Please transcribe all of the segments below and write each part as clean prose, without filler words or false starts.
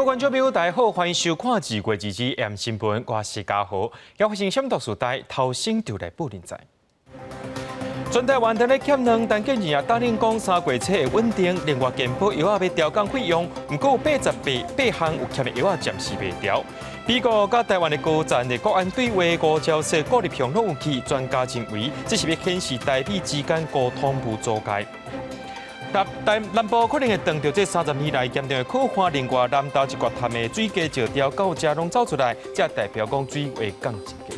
观众朋友，大家好，欢迎收看《2月2日 M 新闻》，我是嘉豪。要发生什么大事代，头先就来报认知。全台湾电力欠能，但竟然也答应讲3月初会稳定。另外，健保药要调降费用，不过有8项有欠的药暂时未调。美国甲台湾的高层的国安对话5角色各立场拢有去，专家认为这是要显示台美之间沟通无阻碍。南部可能会碰到这30年来严重的可汗，另外南投一决潭的水价石条到这拢走出来，这代表讲水位降一格。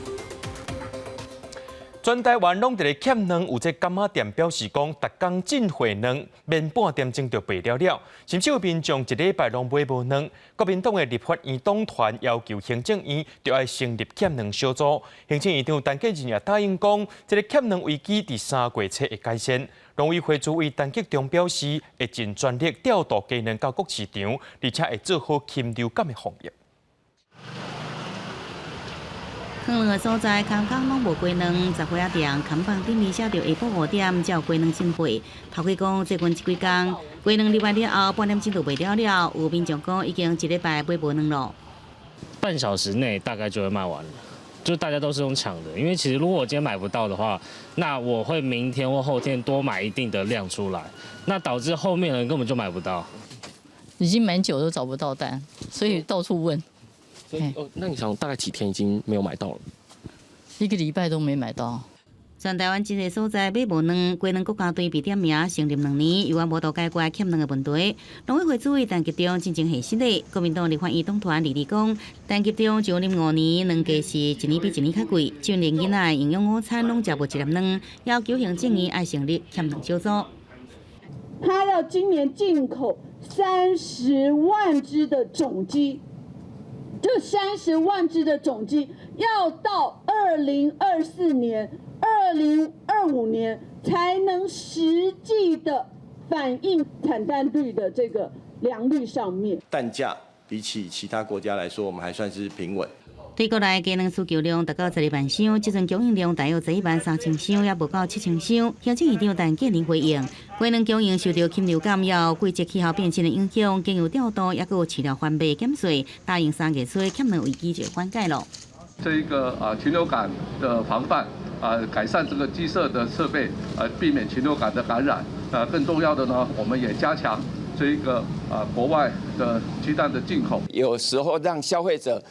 全台湾拢伫咧欠卵，有这柑仔店表示讲，逐工进货卵，免半点钟就卖了了，甚至有民众一礼拜拢买无卵。国民党的立法院党团要求行政院就要成立欠卵小组，行政院长陈建仁也答应讲，这个欠卵危机伫3月初会改善。农委会主委陈吉仲表示，会尽全力调度鸡卵到各市场，而且会做好禽流感的防疫。放卵的所在，空拢无鸡卵，十花仔店看板顶面写着下晡5点才有鸡卵进货。头家讲，这阮这几天鸡卵入来了后，半点钟就卖了了。有民众讲，已经一礼拜买无卵了。半小时内大概就会卖完了。就大家都是用抢的，因为其实如果我今天买不到的话，那我会明天或后天多买一定的量出来，那导致后面人根本就买不到。已经蛮久都找不到单，所以到处问。那你想大概几天已经没有买到了？1个礼拜都没买到。全台湾这个所在买无卵，鸡卵国家队被点名成立2年，又无度解决欠卵的问题。农委会主委陈吉仲进行下室内，国民党立法院党团李立讲，陈吉仲就任5年，卵价是一年比一年较贵，就连囡仔营养午餐拢食无一粒卵，要求行政院爱成立欠卵小组。他要今年进口30万只的种鸡。这30万只的种鸡要到2024年、2025年才能实际的反映产蛋率的这个良率上面。蛋价比起其他国家来说，我们还算是平稳。对国内鸡卵需求量达到12万箱，即阵供应量大约11万3千箱，也无到7,000箱。行政院长陈建仁回应，鸡卵供应受到禽流感、季节气候变迁的影响，经由调度，也有饲料贩卖减税，答应3月初欠卵危机就缓解了。这一个禽流感的防范改善这个鸡舍的设备，避免禽流感的感染。更重要的呢，我们也加强这一个国外的鸡蛋的进口。有时候让消费者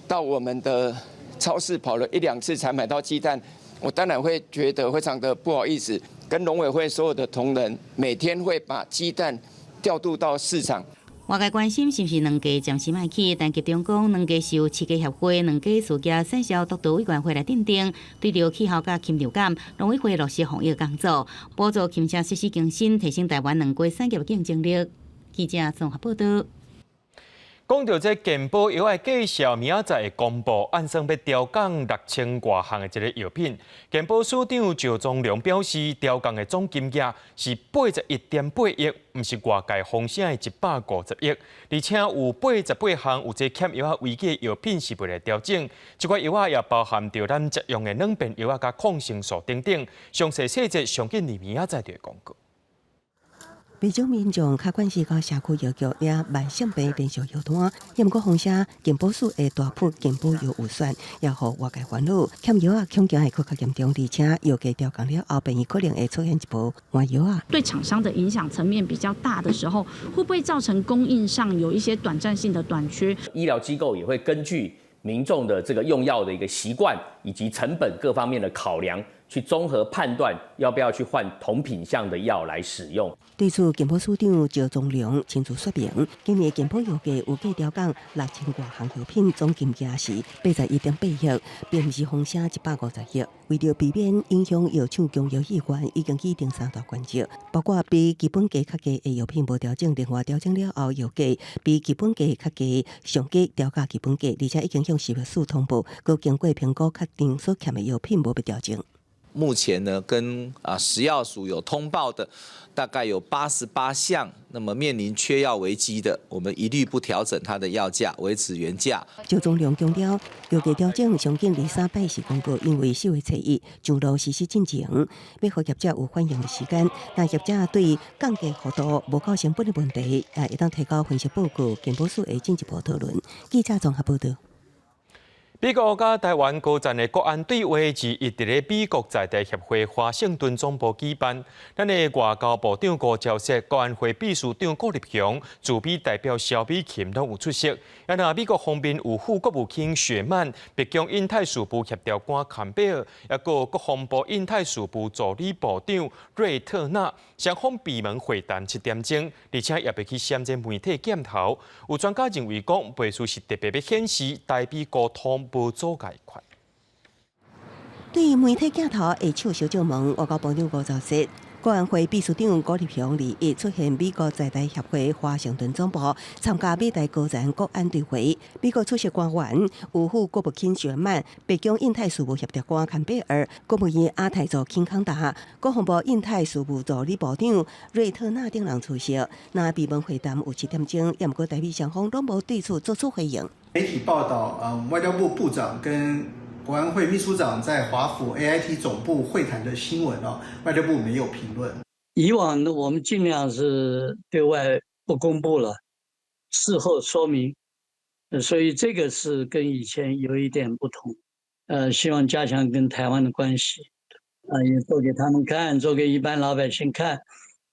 到我们的超市跑了1、2次才买到鸡蛋，我当然会觉得非常的不好意思。跟农委会所有的同仁，每天会把鸡蛋调度到市场。外界关心是不是卵价暂时卖起，但集中讲卵价是由饲价协会、卵价事业产销督导委员会来订定。对着气候甲禽流感，农委会落实防疫工作，补助禽舍设施更新，提升台湾卵鸡产业的竞争力。记者综合报道。讲到这健保药的介绍，明仔载会公布，按算要调降6000多项的一个药品。健保署长赵宗良表示，调降的总金额是81.8亿，不是外界风声的150亿，而且有88项有这欠药危机的药品是未来调整。这款药也包含着咱食用的软便药甲抗生素等等。详细细节上紧伫明仔载就会公告。不少民众较关系到社区药局也慢性病连续药单，也毋过风声健保署会大幅健保药有选，也互外界烦恼。欠药恐惊会更较严重，而且药价调降了后，病院可能会出现一波换药啊。对厂商的影响层面比较大的时候，会不会造成供应上有一些短暂性的短缺？医疗机构也会根据民众的这个用药的一个习惯以及成本各方面的考量，去综合判断要不要去换同品项的药来使用。对此，健保署长赵宗良亲自说明，今年健保药价有计调降6000多项药品，总金额是81.8亿，并不是风声150亿。为了避免影响药厂供药意愿，已经拟定3大原则，包括比基本价较低的药品无调整，另外调整了后药价比基本价较低，上价调价基本价，而且已经向食药署通报，佮经过评估确定所欠的药品无被调整。目前呢跟食药署有通报的，大概有88项，那么面临缺药危机的，我们一律不调整它的药价，维持原价。周宗良强调，药价调整上紧2-3摆是公告，因为4月初1上路实施进程，要予业者有反应的时间。那业者对降价幅度无够成本的问题，会当提交分析报告，健保署会进一步讨论。记者综合报道。美国甲台湾高层的国安对话自一直咧美国在地协会华盛顿总部举办。咱的外交部长吴钊燮、国安会秘书长顾立雄、驻美代表萧美琴都有出席。也那美国方面有副国务卿雪曼、白宫印太事务协调官坎贝尔，也有国防部印太事务助理部长瑞特纳，双方闭门会谈7点钟，而且也要去参见媒体检讨。有专家认为讲，背书是特别要显示台美沟通无阻碍款。对于媒体镜头会手小借问，外交部长吴钊燮、国安会秘书长顾立雄2日出现美国在台协会华盛顿总部，参加美台高层国安对话。美国出席官员有副国务卿雪曼、白宫印太事务协调官坎贝尔、国务院亚太组卿康达、国防部印太事务助理部长瑞特纳等人出席。那闭门会谈有7点钟，也毋过台美双方拢无对此作出回应。媒体报道，外交部部长跟国安会秘书长在华府 AIT 总部会谈的新闻外交部没有评论。以往呢，我们尽量是对外不公布了，事后说明，所以这个是跟以前有一点不同。希望加强跟台湾的关系，也做给他们看，做给一般老百姓看。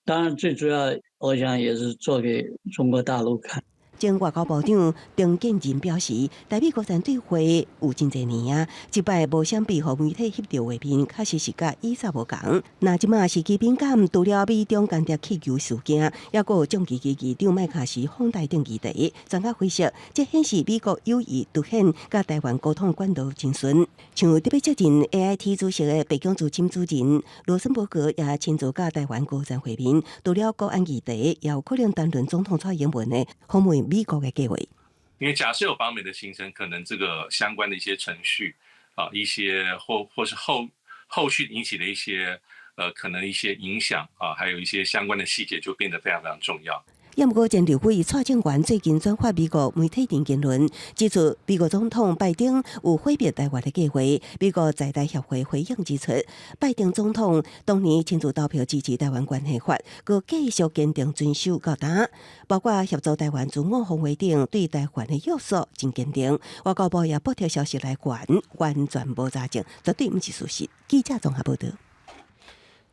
当然，最主要我想也是做给中国大陆看。前外交部长张建仁表示，台美国层对话有真侪年啊，一摆无相比和媒体翕到画面，确实是甲以前无同。那即马时机敏感，除了美中间谍气球事件，也有中期议长麦卡锡访台等议题，专家分析，这显示美国有意凸显甲台湾沟通管道真顺。像特别接近 AIT 主席的白宫驻金主任罗森伯格也亲自甲台湾高层会面，除了国安议题，也有可能谈论总统蔡英文的访问美国的计划。因为假设有访美的行程，可能这个相关的一些程序一些或是后续引起的一些可能一些影响还有一些相关的细节就变得非常非常重要。也毋过，前立委蔡正元最近转发美国媒体电言论，指出美国总统拜登有毁灭台湾的计划。美国在台协会回应指出，拜登总统当年亲自投票支持台湾关系法，佮继续坚定遵守到底，包括协助台湾自我防卫等对台湾的约束真坚定。外交部也补贴消息来源，完全无查证，绝对毋是事实。记者综合报道。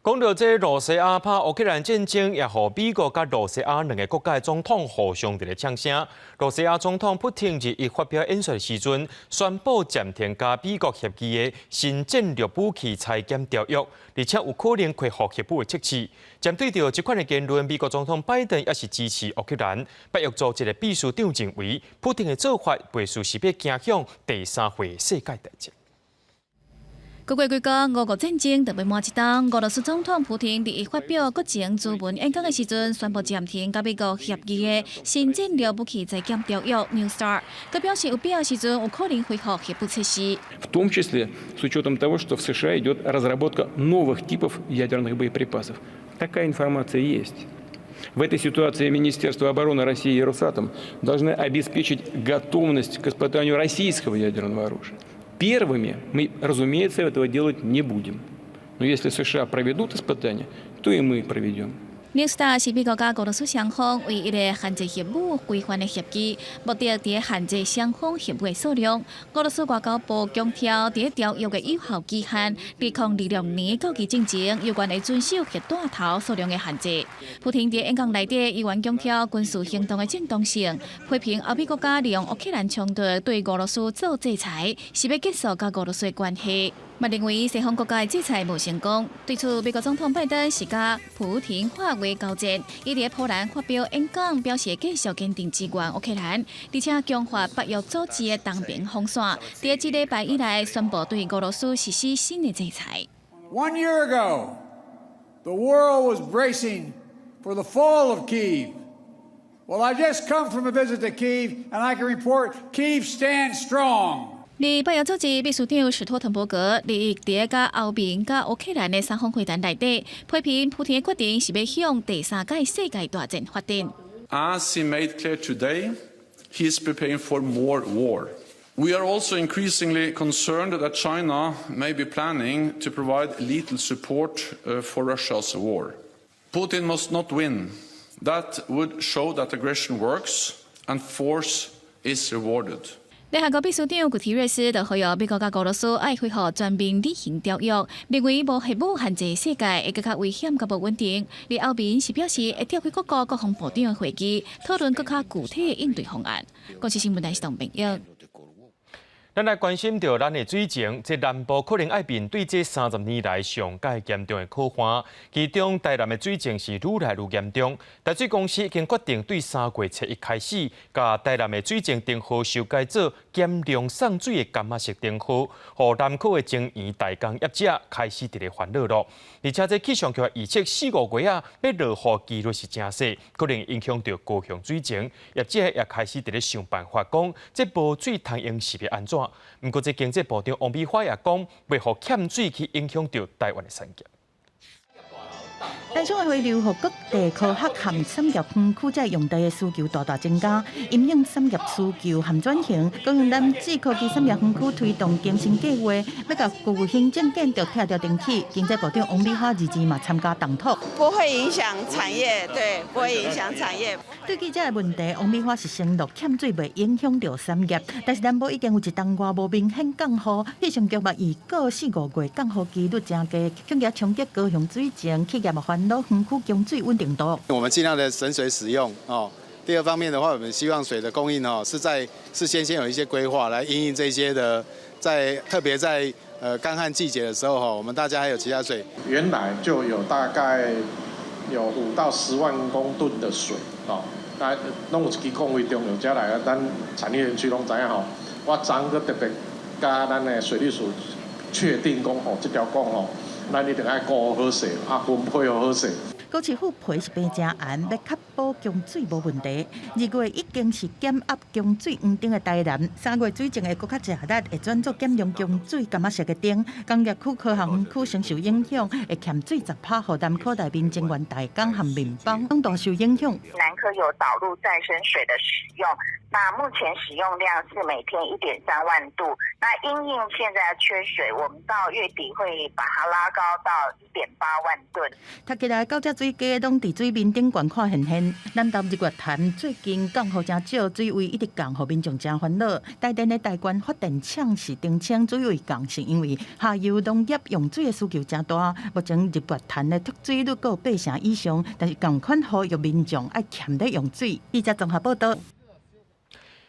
讲到这罗西亚拍乌克兰战争，也和美国甲罗西亚两个国家的总统互相伫咧呛声。罗西亚总统普京日发表演说时阵，宣布暂停甲美国协议的新战略武器裁减条约，而且有可能恢复协议的测试。针对到这款的言论，美国总统拜登也是支持乌克兰。北约组织的秘书长认为，普京的做法背书是要影响第3回世界大战。各国规讲，俄乌战争特别满一档。俄罗斯总统普京伫发表国情咨文演讲的时阵，宣布暂停甲美国协议的新战略武器裁减条约 New START。佮表示有必要时阵有可能恢复协议测试。В том числе с учетом того, что в США идет разработка новых типов ядерных боеприпасов. Такая информация есть. В этой ситуации Министерство обороны России и Росатом должны обеспечить готовность к испытанию российского ядерного оружия. Первыми мы, разумеется, этого делать не будем. Но если США проведут испытания, то и мы проведем. New START 是美国甲俄罗斯双方唯一个限制核武规范的协议，目的伫限制双方核武的数量。俄罗斯外交部强调，伫条约的有效期限2026年到期进前，有关的遵守核弹头数量的限制。普京伫演讲内底，依然强调军事行动的正当性，批评欧美国家利用乌克兰冲突对俄罗斯做制裁，是要结束甲俄罗斯的关系。嘛认为西方国家的制裁无成功，对此美国总统拜登是甲普京化为交战，伊伫波兰发表演讲，表示继续坚定支援乌克兰，而且强化北约组织的东边防线，伫一礼拜以来宣布对俄罗斯实施新的制裁。1 year ago, the world was bracing for the fall of Kyiv. Well, I just come from a visit to Kyiv, and I can report Kyiv stands strong. 李北约组织秘书长史托滕伯格利益伫甲欧盟甲乌克兰的三方会谈内底，批评普丁的决定是要向第三届世界大战发展。As he made clear today, he is preparing for more war. We are also increasingly concerned that China may be planning to provide lethal support for Russia's war. Putin must not win. That would show that aggression works and force is rewarded. 联合国秘书长古提瑞斯就呼吁美国甲俄罗斯爱恢复全面履行条约，认为无核武限制世界会更加危险甲无稳定。而欧盟是表示会召开各国国防部长的会议，讨论更加具体的应对方案。国际新闻台是唐平英。咱来关心到咱的水情，即南部可能要面对这30年来上界严重的可旱，其中台南的水情是愈来愈严重。台水公司已经决定对3月初1开始，甲台南的水情灯号修改做减量送水的柑仔式灯号，互南口的情园代工业者开始伫咧烦恼咯。而且这气象局预测4、5月要落雨几率是真细，可能影响到高雄水情，业者也开始伫咧想办法讲，这无水通用是要安怎？不过，这经济部长王美花也讲，袂互欠水去影响到台湾的产业。淡水会流互各地科学含产业园区在用地的需求大大增加，因应产业需求含转型，高雄南市科技产业园区推动更新计划，要甲具行政建筑拆掉电器。经济部长王美花日前嘛参加动土，不会影响产业，对，不会影响产业。对记者的问题，王美花是承诺欠水袂影响到产业，但是南部已经有一冬外无明显降雨，气象局嘛预告4、5月降雨几率增加，恐惊冲击高雄水情，企业嘛烦恼园区供水稳定度。我们尽量的省水使用哦。第二方面的话，我们希望水的供应哦是先有一些规划来因应这些的，特别在干旱季节的时候哈，我们大家还有其他水。原来就有大概有5到10万公吨的水哦。那拢有一支工位中有遮来啊，咱产业园区拢知影吼。我昨个特别甲咱的水利署确定讲吼，这条管吼，咱一定爱顾好势，分配好势。高市府批是变正严，要确保供水无问题。2月已经是减压供水黄灯的台南，3月水情会搁较热力，会转做减量供水柑仔式的灯。工业区、科学园区承受影响，会欠水10%，互南科内面增援代工和民帮拢大受影响。南科有导入再生水的使用，那目前使用量是每天1.3万度。那因应现在缺水，我们到月底会把它拉高到1.8万吨。读起来，到这水价拢伫水面顶悬看现现。南投日月潭最近降雨真少，水位一直降，互民众真烦恼。台电的台关发电厂是澄清水位降，是因为下游农业用水的需求真大。目前日月潭的脱水率有8成以上，但是同款呼吁民众爱欠咧用水。记者综合报道。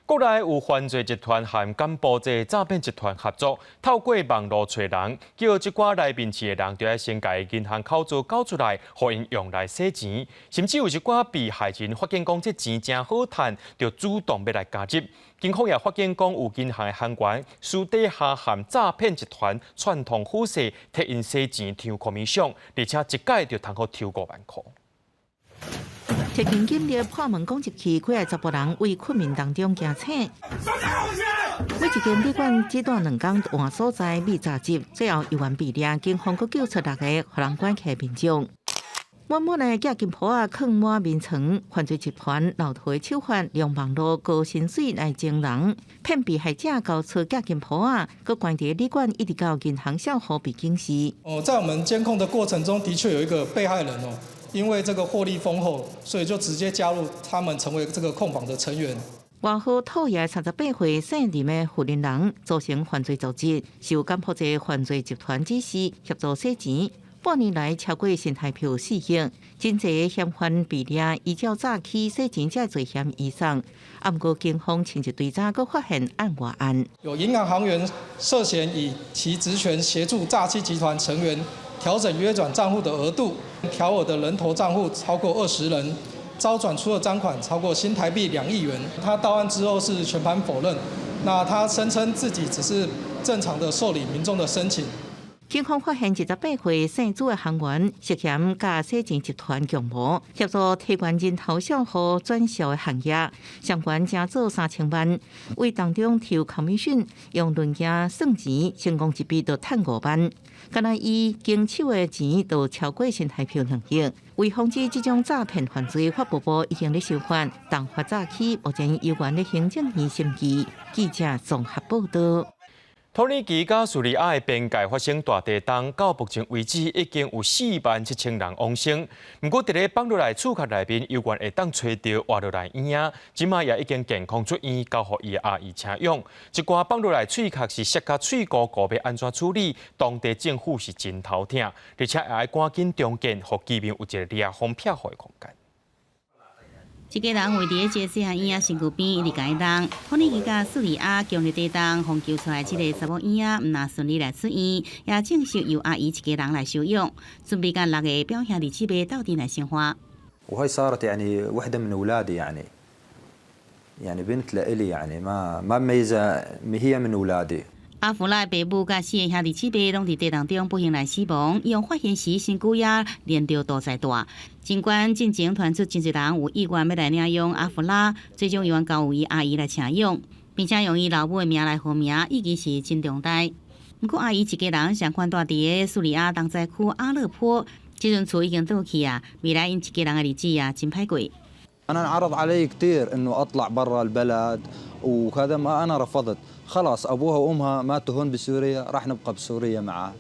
国内有犯罪集团和柬埔寨诈骗集团合作，透过网络找人，叫一寡来面试的人，就要先把银行口座交出来，互因用来洗钱。甚至有一寡被害人发现讲这钱真好赚，就主动要来加入。警方也发现讲有银行的行员私底下和诈骗集团串通好势，替因洗钱抢可米上，而且一届就通好抽5万块。铁警警力破门攻击器，几个查甫人为困民当中行请。每一间旅馆只待2天换所在被炸击，最后意外被抓，警方阁救出6个互人关起民众。满满的假金铺啊，放满面床，犯罪集团老头手法，利用网络高薪水来征人，骗被害者交出假金铺啊，阁关伫旅馆一直到银行小户被警示。在我们监控的过程中，的确有一个被害人哦。因为这个获利丰厚，所以就直接加入他们成为这个控绑的成员。外号土爷38岁姓林的负责人组成犯罪组织，受柬埔寨犯罪集团指示协助洗钱。半年来超过新台币4亿，真侪嫌犯被抓，依照早期洗钱这罪嫌移送。不过警方前一对早阁发现案外案，有银行行员涉嫌以其职权协助诈欺集团成员调整约转账户的额度，调额的人头账户超过20人，遭转出的赃款超过新台币2亿元。他到案之后是全盘否认，那他声称自己只是正常的受理民众的申请。警方发现18岁姓朱的行员涉嫌甲洗钱集团共谋，协助提悬人头小户转销的行业，相关正做3000万，为当中抽commission，用论件算钱，成功一笔就赚5万。敢若伊经手的钱都超过新台币2亿。为防止这种诈骗犯罪，法务部已经咧修法，但发早起目前有关的行政院审议。记者综合报道。土耳其甲叙利亚的边界发生大地震，到目前为止已经有47000人往生。不过，伫咧放落来厝壳内面，有关会当找到活落来婴仔，即马也已经健康出院，交予伊的阿姨请用。一寡放落来喙壳是塞甲喙膏膏，要安怎处理？当地政府是真头疼，而且也要赶紧重建，互居民有一个裂风避雨的空间。一家人为伫这细汉婴仔身躯边一直解冻，土耳其甲叙利亚强烈地震，防救出来这个查某婴仔，毋若顺利来出院，也正式由阿姨一家人来收养，准备甲6个表兄弟姊妹斗阵来生活。وهي صارت يعني وحدة من أولادي يعني بنت لإلي يعني ما مميزة هي من أولادي。阿弗拉爸母甲4个兄弟姊妹拢伫地震中不幸来死亡，用发现时身躯也连着大在大。尽管进前传出真侪人有意愿要来领养阿弗拉，最终由交由伊阿姨来请养，并且用伊老母的名来号名，已经是真重大。不过阿姨一家人相关住伫叙利亚东灾区阿勒颇，即阵厝已经倒去啊，未来因一家人的日子也真歹过。أنا انعرض علي كثير إنه أطلع برا البلد وهذا ما أنا رفضت خلاص أبوها وأمها ماتوا هون بسوريا راح نبقى بسوريا معها。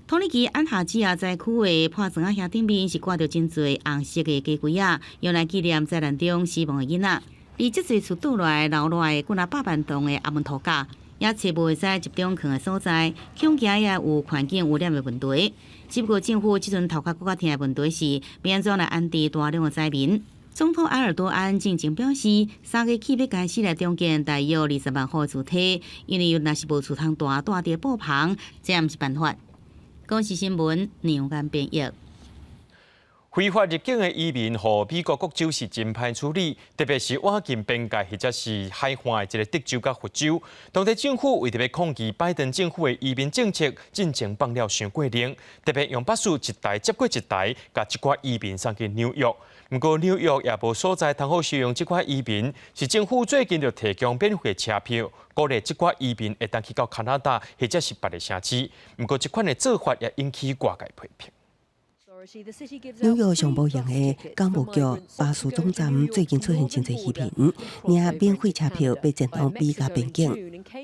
土耳其安哈吉亚灾区的破砖仔顶面是挂着真侪红色的鸡龟啊，用来纪念灾难中死亡的囡仔。而这侪厝倒来留落来几百万栋的阿门土架，也找无会使集中放的所在，恐惊也有环境污染的问题。只不过政府即阵头壳更加疼的问题是，要安怎来安置大量的灾民。总统埃尔多安进前表示，3月起要开始来重建大约20万户厝体，因为若是无厝通住，住伫布棚，这也毋是办法。公视新闻杨安编译。非法入境的移民，和美国国州是真歹处理，特别是远近边界或者是海岸的一个德州甲佛州，当地政府为着要抗击拜登政府的移民政策，进前放了伤过冷，特别用巴士一台接过一台，甲一寡移民送去纽约。不过纽约也无所在通好收容这块移民，是政府最近就提供免费车票，鼓励这块移民会当去到加拿大或者是别个城市。不过这款的做法也引起外界批评。纽约上保养的港务局巴士总站最近出现真侪欺骗，领免费车票被前往美加边境。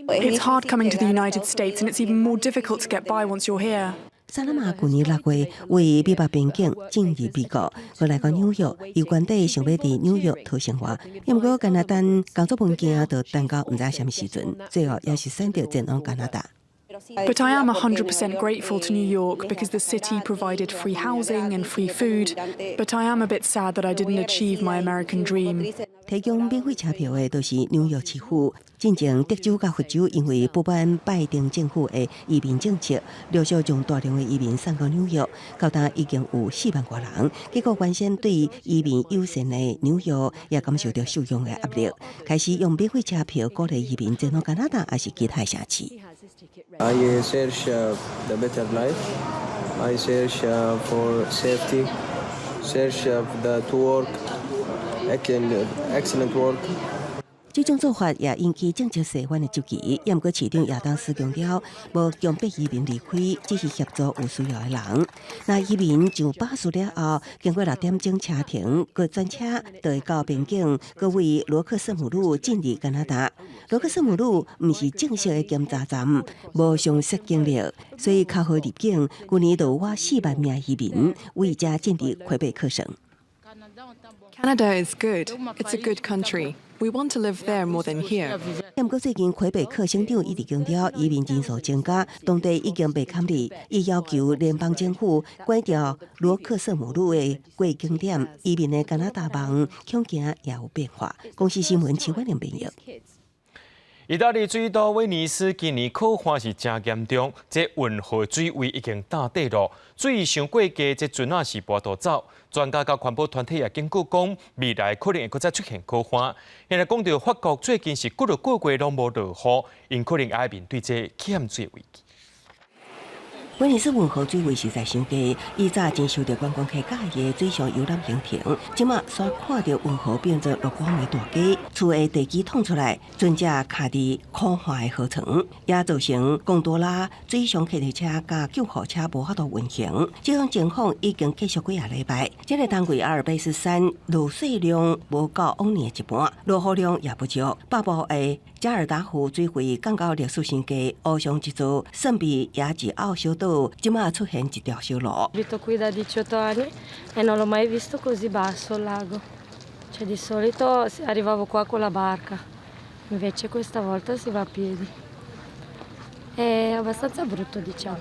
It's hard coming to the United States, and it's even more difficult to get by once you're here. 萨拉马去年6月为美北边境进入美国，我来到纽约，有关地想要伫纽约讨生活，不过加拿大工作文件就等到唔知什么时阵，最后也是选择前往加拿大。But I am 100% grateful to New York because the city provided free housing and free food. But I am a bit sad that I didn't achieve my American dream. 提供免费车票的都是纽约市府。进前德州甲佛州因为不满拜登政府的移民政策，陆续将大量的移民送到纽约，到达已经有4万多人。结果原先对移民友善的纽约也感受到收容的压力，开始用免费车票鼓励移民前往加拿大还是其他城市。I search the better life. I search for safety. Search the to work. Excellent work. 这种做法也引起政治社会的注意。不过市长亚当斯强调，无强迫移民离开，只是协助有需要的人。那移民上巴士了后，经过6点钟车停，各专车就会到边境，各为罗克瑟姆路进入加拿大。罗克瑟姆路不是正式的检查站，无详细经历，所以较好入境。去年就有4万名移民为这进入魁北克省。Canada is good. It's a good country. We want to live there more than here. 不过最近魁北克省长一直强调移民人数增加，当地已经被砍利，伊要求联邦政府关掉罗克瑟姆路的过境点，移民的加拿大梦恐惊也有变化。公视新闻陈冠玲编译。意大利水都威尼斯今年可汗是真严重，这运河水位已经达底了，水上过低，这船啊是跋倒走。专家甲环保团体也警告讲，未来可能会再出现可汗。现在讲到法国最近是几个月拢无落雨，因可能要面对这欠水危机。威尼斯运河水位实在伤低，以早真受到观光客介意的水上游览行程，即马煞看到运河变作6公里大街，厝的地基捅出来，船只卡伫苦化的河床，也造成贡多拉水上客运车甲救护车无法度运行。这项情况已经继续几礼拜。这个单位阿尔卑斯山落水量无到往年的一半，落雨量也不足。北部的加尔达湖水位降到历史新低，乌上一座圣比亚吉奥小岛，即马出现一条小路。Abito qui da 18 anni e non l'ho mai visto così basso il lago. Cioè di solito arrivavo qua con la barca, invece questa volta si va a piedi. È abbastanza brutto, diciamo.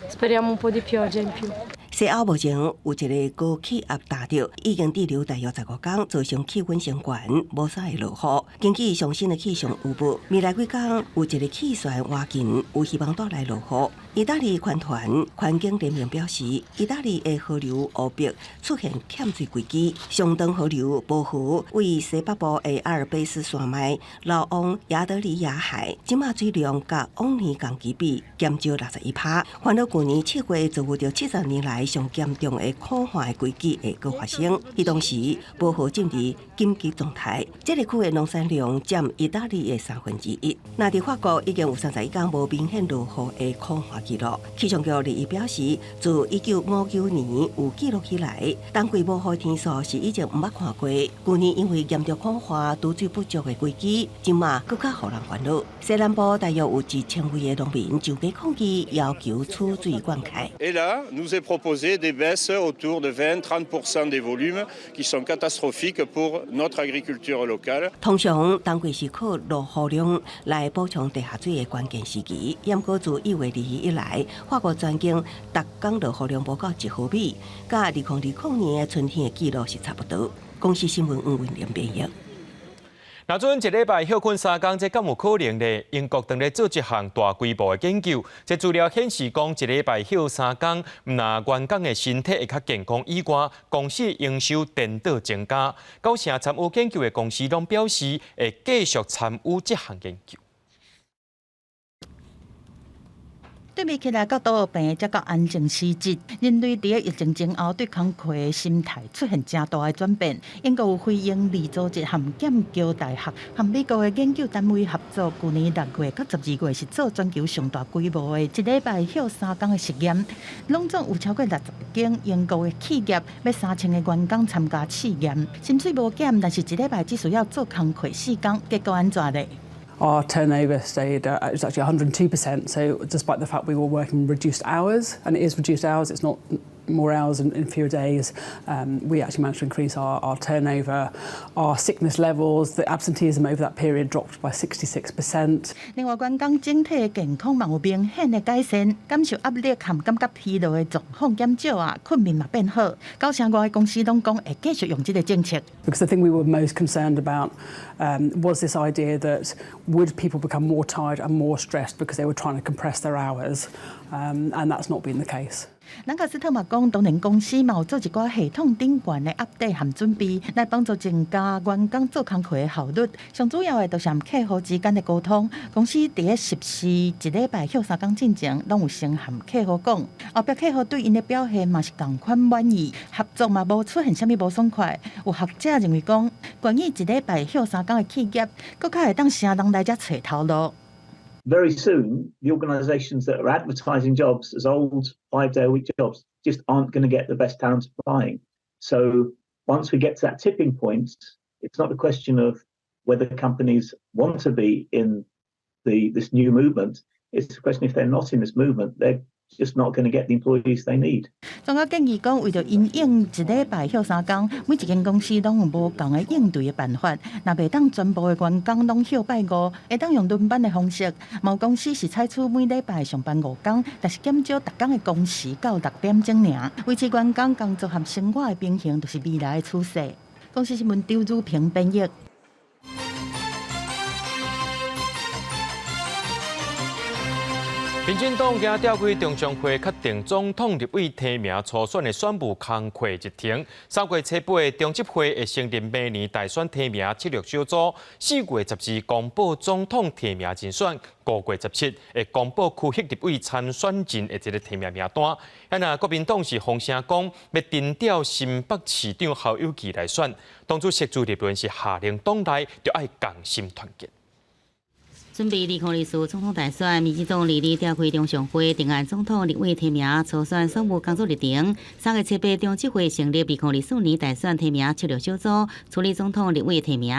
Speriamo un po' di pioggia in più. 西澳目前有一个高气压打着，已经滞留大约15天，造成气温升悬，无啥会落雨。根据上新的气象预报，未来几天有一个气旋挖近，有希望带来落雨。意大利环团环境联盟表示，意大利的河流湖壁出现欠水危机，上长河流保护为西北部的阿尔卑斯山脉流往亚得里亚海，即马水量甲往年同期比减少61%。烦恼去年7月就遇到70年来上严重的苦化的危机会搁发生，迄当时保护进入紧急状态。这个区的农产量占意大利的1/3。那伫法国已经有31天无明显落雨的苦化记录。气象局立意表示，自1959年有记录起来，当季无雨天数是以前毋捌看过。去年因为严重苦化、雨水不足的危机，即马更加互人烦恼。西南部大约有1000位的农民上街抗议，要求储水灌溉。Et là, nous est proposé des baisses autour de 20-30% des volumes, qui sont catastrophiques pour notre agriculture locale. 通常当季是靠落雨量来补充地下水的关键时期，不过自1月2日以来，法国全境逐天落雨量无到1毫米，甲2020年的春天的记录是差不多。公司新闻黄文廉编译。那准一礼拜休困3天，这敢有可能呢？英国正在做一项大规模的研究，这资料显示讲，一礼拜休3天，那员工的身体会较健康以外，公司营收颠倒增加。9成参与研究的公司拢表示会继续参与这项研究。对比起来，到倒病才到安静时节，人类伫疫情前后对工课的心态出现真大的转变。英国有非营利组织和剑桥大学和美国的研究单位合作，去年6月到12月是做全球上大规模的一礼拜休3天的实验，拢总有超过60间英国的企业要3000个员工参加试验，薪水无减，但是一礼拜只需要做工课4天，结果安怎呢？ Our turnover stayed, it was actually 102%, so despite the fact we were working reduced hours, and it is reduced hours, it's not more hours in fewer days, we actually managed to increase our turnover. Our sickness levels, the absenteeism over that period dropped by 66%. 另外，员工整体的健康嘛有明显的改善，感受压力和感觉疲劳的状况减少啊，困眠嘛变好。9成外的公司拢讲会继续用这个政策。Because the thing we were most concerned about was this idea that would people become more tired and more stressed because they were trying to compress their hours, and that's not been the case. 兰卡斯特嘛讲，当然公司嘛有做一寡系统顶悬的 update 和准备，来帮助增加员工做工课的效率。上主要的就是和客户之间的沟通。公司伫咧实施一礼拜休3天进前，拢有先和客户讲，后壁客户对因的表现嘛是同款满意，合作嘛无出现啥物无爽快。有学者认为讲，关于一礼拜休3天的企业，更较会当成人来遮找头路。 Very soon, the organisations that are advertising jobs as old 5-day-a-week jobs just aren't going to get the best talent applying. So once we get to that tipping point, it's not a question of whether companies want to be in this new movement. It's a question if they're not in this movement, they're just not going to get the employees they need. 专家建议讲，为着因应一礼拜休3天，每一间公司拢有无同的应对的办法。若袂当全部的员工拢休拜5，会当用轮班的方式。某公司是采取每礼拜上班5天，但是减少逐天的工时到6点钟尔，维持员工工作和生活的平衡，就是未来的趋势。公司新闻周如平编译。民进党今召开中常会，确定总统、立委提名初选的选务工课日程。3月初8中执会会成立明年大选提名策略小组，4月12公布总统提名人选，5月17会公布区域立委参选人的一个提名名单。那国民党是风声讲要征调新北市长侯友宜来选，当初协助立论是下令党内就要共心团结。准备2024总统大选，民进党2日召开中常会，定案总统、立委提名初选选务工作日程。3月初8中执会成立2024年大选提名策略小组，处理总统、立委提名，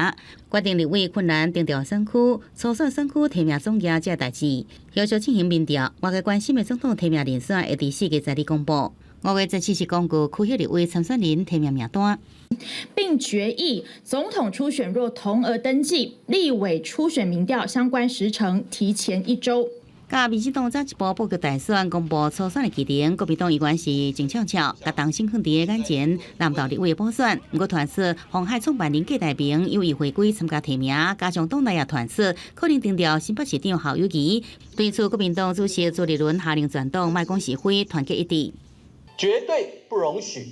决定立委困难定调选区、初选选区提名总额这代志，要求进行民调。外界关心的总统提名人选会伫4月12日公布。5月17日公布区域立委参选人提名名单。并决议总统初选若同额登记，立委初选民调相关时程提前1周。甲民进党早一步布局大选，公布初选的议程，国民党议员是静悄悄，甲党心放伫眼前，南投立委补选。不过传出鸿海创办人郭台铭有意回归参加提名，加上党内也传出可能征调新北市长侯友宜。对此，国民党主席朱立伦下令全党卖讲是非，团结一致，绝对不容许。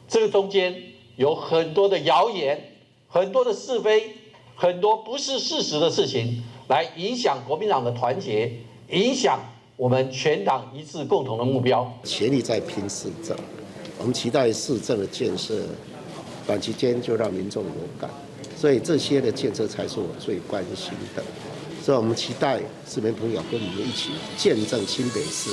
这个中间有很多的谣言，很多的是非，很多不是事实的事情，来影响国民党的团结，影响我们全党一致共同的目标。全力在拼市政，我们期待市政的建设，短期间就让民众有感，所以这些的建设才是我最关心的。所以我们期待市民朋友跟你们一起见证新北市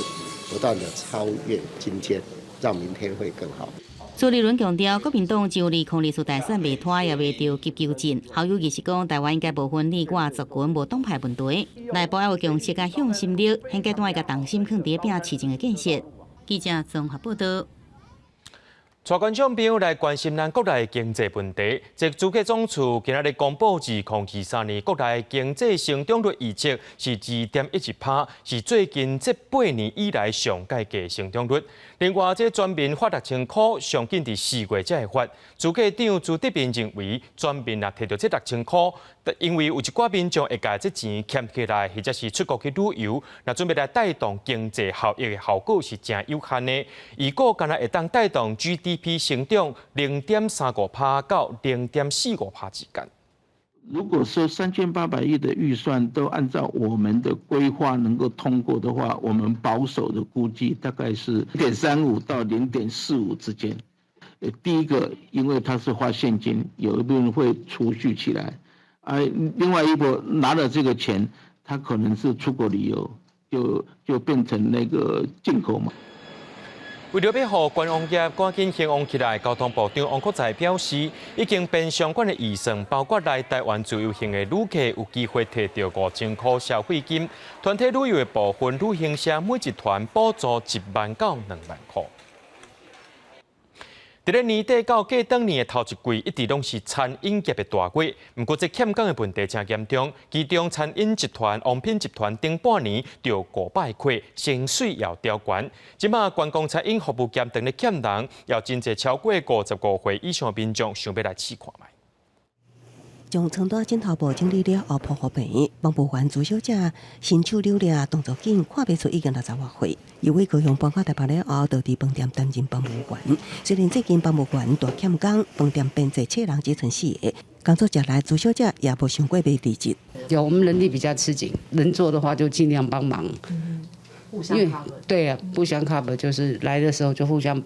不断的超越今天，让明天会更好。朱立伦强调，国民党就2024大选未拖，也未着急纠正。侯友宜是讲，台湾应该无分你我族群，无党派问题，内部要有共识甲向心力，现阶段甲重心放伫拼市政的建设。记者综合报道。带观众朋友来关心咱国内经济问题。即主计总处今日公布2023年国内经济成长率预测是2.11%，是最近这8年以来上届嘅成长率。另外，这全面发6,000块，上紧伫4月才会发。主计长朱德斌认为，全面若摕到这6,000块，因为有一寡民众会把这钱欠起来，或者是出国去旅游，若准备来带动经济效益的效果是真有限的。如果干那会当带动 GDP 成长0.35%到0.45%之间。如果说3800亿的预算都按照我们的规划能够通过的话，我们保守的估计大概是0.35到0.45之间。第一个，因为它是花现金，有一部分会储蓄起来，另外一个拿了这个钱，他可能是出国旅游，就变成那个进口嘛。为了要让观光业赶紧兴旺起来，交通部长王国材表示，已经变相关的预算，包括来台湾自由行的旅客有机会摕到5000块消费金，团体旅游的部分旅行社每一团补助1万到2万块。伫咧年底到过当年的头一季，一直拢是餐饮业的大月。不过，这欠工的问题真严重，其中餐饮集团、王品集团顶半年就500块，薪水要调悬。即马观光餐饮服务业等咧欠人，要真侪超过55岁以上民众想要来试看卖。将床单枕头布整理了后铺好平，帮部员朱小姐身手溜达，动作紧，看不出已经60多岁。由于高雄搬到台北了后，就伫饭店担任帮务员。虽然最近帮务员大欠工，饭店编制7人只剩4个，工作下来，朱小姐也无想过要离职。有我们人力比较吃紧，能做的话就尽量帮忙。互相 cover。对啊，互相 cover 就是来的时候就互相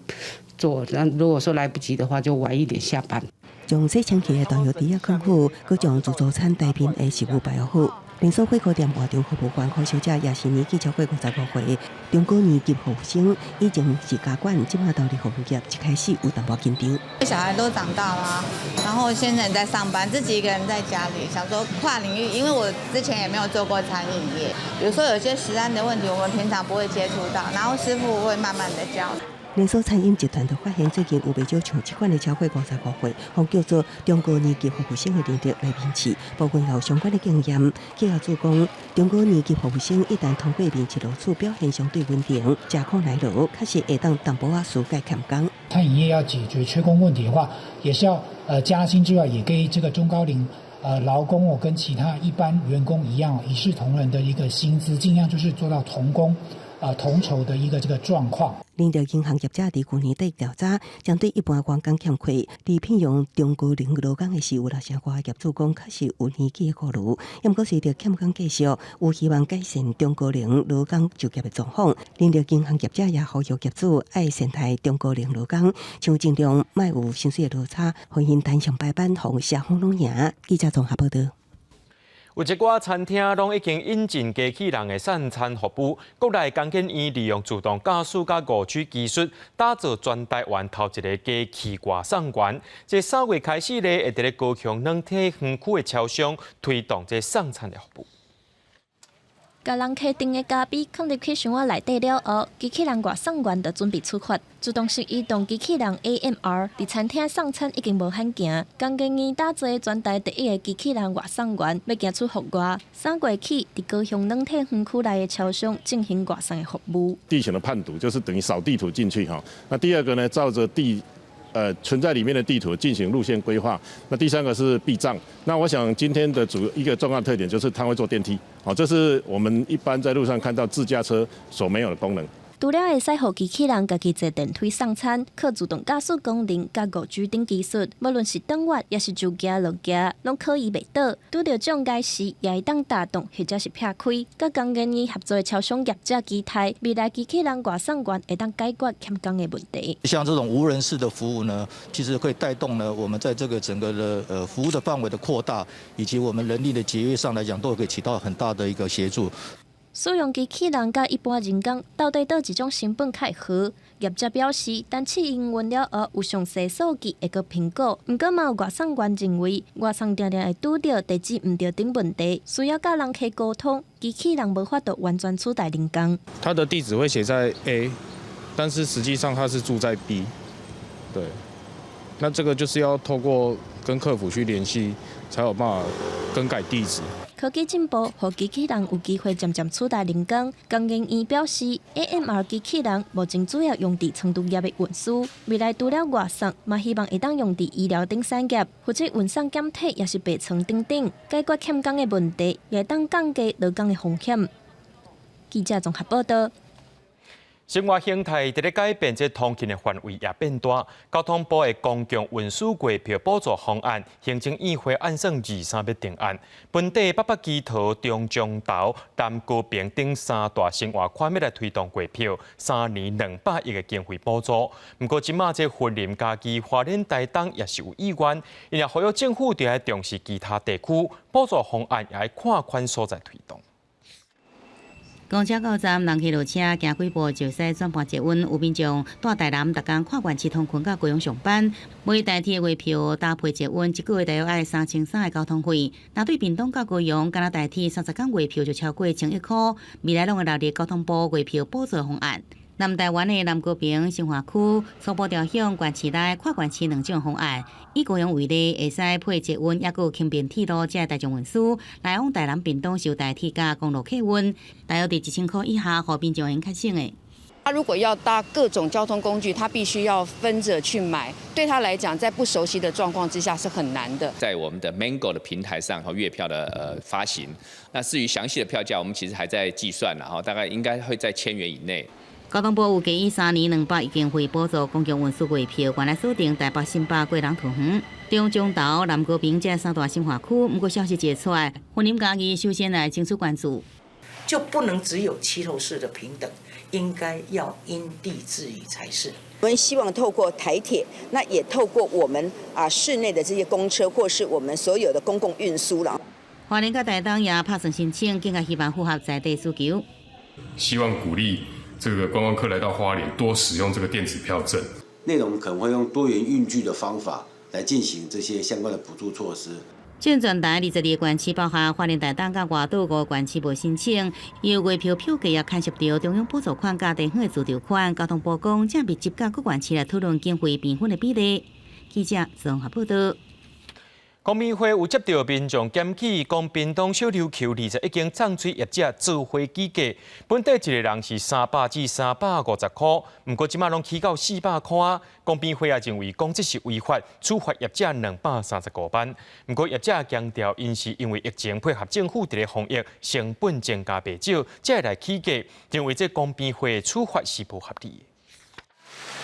做，那如果说来不及的话，就晚一点下班。将洗清气的导游底下康复，佮将自助餐带片的食物摆好。连锁火锅店活动服务员柯小姐也是年纪超过55岁，中高年级服务生，以前是家管，今嘛到服务业一开始有淡薄紧张。小孩都长大了，然后现在在上班，自己一个人在家里，想说跨领域，因为我之前也没有做过餐饮业，比如说有些食安的问题，我们平常不会接触到，然后师傅会慢慢的教。连锁餐饮集团就发现，最近有不少像这款的超过55岁，或叫做中高年级服务生的能力来面试，部分有相关的经验。企业主讲，中高年级服务生一旦通过面试录取，表现相对稳定，加工来路，确实会当淡薄仔疏解欠工。餐饮业要解决缺工问题的话，也是要加薪之外，也给这个中高龄劳工跟其他一般员工一样一视同仁的一个薪资，尽量就是做到同工同酬的一个这个状况。领导银行业者伫去年底调查，针对一般员工欠亏，伫聘用中高龄劳工的时，有些寡业主讲确实有年纪的顾虑，不过随着欠工继续，有希望改善中高龄劳工就业的状况。领导银行业者也呼吁业主爱善待中高龄劳工，像尽量莫有薪水的落差，欢迎单上白班防社风拢赢。记者综合报道。有一寡餐厅拢已经引进机器人的送餐服务，国内工研院利用自动驾驶甲误区技术，打造全台湾头一个机器外送员。这3月开始咧，会伫咧高雄软体园区的超商推动这送餐的服务。甲人客订的咖啡放入去箱仔内底了后，机器人外送员就准备出发。自动式移动机器人 AMR 伫餐厅送餐已经无限行，工研院打造全台第一个机器人外送员，要行出户外。3月起，伫高雄软体园区内的超商进行外送的服务。地形的判读就是等于扫地图进去哈。那第二个呢，照着存在里面的地图进行路线规划。那第3个是避障。那我想今天的一个重要特点就是它会坐电梯，好，这是我们一般在路上看到自驾车所没有的功能。除了会使互机器人家己坐电梯送餐，靠自动驾驶功能甲5G等技术，无论是转弯也是就行落行，拢可以袂倒。拄到障碍时，也会当打动或者是撇开。甲工研院合作的超商业者期待，未来机器人外送员会当解决欠工的问题。像这种无人式的服务呢，其实会带动呢我们在这个整个的服务的范围的扩大，以及我们人力的节约上来讲，都可以起到很大的一个协助。使用机器人甲一般人工到底倒一种成本较好？业者表示，等试营运了后，有详细数据会个评估。不过，嘛有外送员认为，外送常常会拄到地址唔对等问题，需要甲人客沟通，机器人无法度完全取代人工。他的地址会写在 A， 但是实际上他是住在 B， 对。那这个就是要透过跟客服去联系，才有办法更改地址。科技进步，让机器人有机会渐渐取代人工。工研院表示 ，AMR 机器人目前主要用伫程度业的运输，未来除了外送，嘛希望会当用伫医疗等产业，或者运送检体也是备床等等，解决欠工的问题，也会当降低劳工的风险。记者综合报道。生活形态伫咧改变，这通勤的范围也变大。交通部的公共运输月票补助方案，行政议会按算23要定案。本地北北基桃、中彰投、南高平等3大生活圈要来推动月票，3年200亿的经费补助。不过，即马这云林嘉义、花莲台东也是有意愿，因也呼吁政府要重视其他地区补助方案，也要看宽所在推动。公车到站，人去落车，行几步就使转盘捷运。有民众带台南，逐工跨县市通勤到高雄上班，每代替的月票搭配捷运，一个月大约爱3300的交通费。若对屏东到高雄，敢若代替30天月票就超过1100块。未来拢会纳入交通部月票补助方案。南台湾的南高屏生活区初步调向县市内跨县市2种方案，以高雄为例，会使配捷运，也有轻便铁路这大众运输来往台南屏东受代替加公路客运，大约伫1000块以下，互民众用较省的。他如果要搭各种交通工具，他必须要分着去买，对他来讲，在不熟悉的状况之下是很难的。在我们的 Mango 的平台上和月票的发行，那至于详细的票价，我们其实还在计算，然后大概应该会在1000元以内。交通部有建议3年200亿经费补助公共运输月票，原来锁定台北、新北、贵人、桃园、中彰投、南高屏这3大生活区。不过消息解出来，云林嘉义首先来争取关注，就不能只有齐头式的平等，应该要因地制宜才是。我们希望透过台铁，那也透过我们市内的这些公车，或是我们所有的公共运输了。花莲甲台东也拍算申请，更加希望符合在地需求。希望鼓励这个观光客来到花莲，多使用这个电子票证。内容可能会用多元运具的方法来进行这些相关的补助措施。现全台22个县市，包含花莲、台东甲外岛5个县市无申请，由月票票价也牵涉到中央补助款甲地方的自筹款。交通部讲，正密集甲各县市来讨论经费平分的比例。记者综合报道。公民会有接到民众检举，讲屏东小琉球21间藏水业者自费计价，本地一个人是300至350块，不过即马拢起到400块啊。公民会也认为讲这是违法，处罚业者235万。不过业者强调，因是因为疫情配合政府伫咧防疫，成本增加不少，才会来起价，认为这公民会的处罚是不合理的。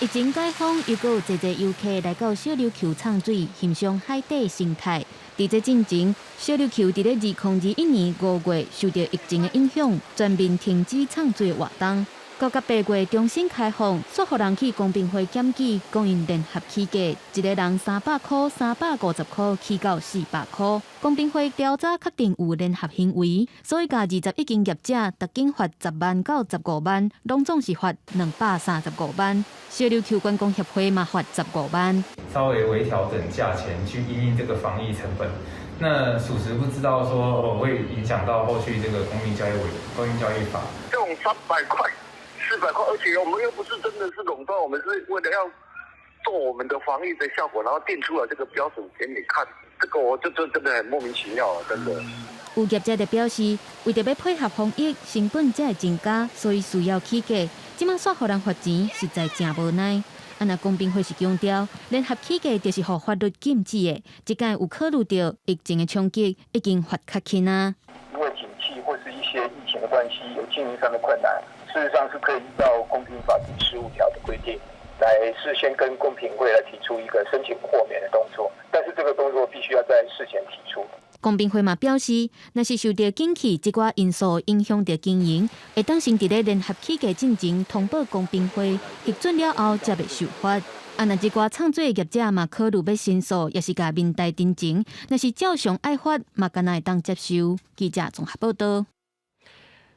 疫情解封，又阁有侪游客来到小琉球畅水，欣赏海底生态。伫这进前，小琉球伫咧2021年5月受到疫情的影响，全面停止畅水活动。到8月重新开放，煞互人去公平会检举，供应联合起价，一个人300块、350块起到400块。公平会调查确定有联合行为，所以甲21间业者，逐间罚10万到15万，拢总是罚235万。小琉球观光协会嘛罚15万。稍微微调整价钱去因应这个防疫成本。那属实不知道说会影响到后续这个公益交易法。这种300块、400块，而且我们又不是真的是垄断，我们是为了要做我们的防疫的效果，然后定出了这个标准给你看。这个我就真的很莫名其妙啊，真的。有业者就表示，为着要配合防疫，成本才会增加，所以需要起价。即马煞互人罚钱，实在真无奈。那公平会是强调，联合起价就是互法律禁止的，即间有考虑到疫情的冲击，已经罚较轻啊。因为景气或是一些疫情的关系，有经营上的困难，事实上是可以依照公平法第15条的规定，来事先跟公平会来提出一个申请豁免的动作，但是这个动作必须要在事前提出。公平会嘛表示，若是受到近期这寡因素影响到经营，会当先伫咧联合起价进前通报公平会，核准了后才袂受罚。若这寡创作业者嘛考虑要申诉，也是甲民代တင်情，若是照常爱罚，嘛敢若会当接受。记者综合报道。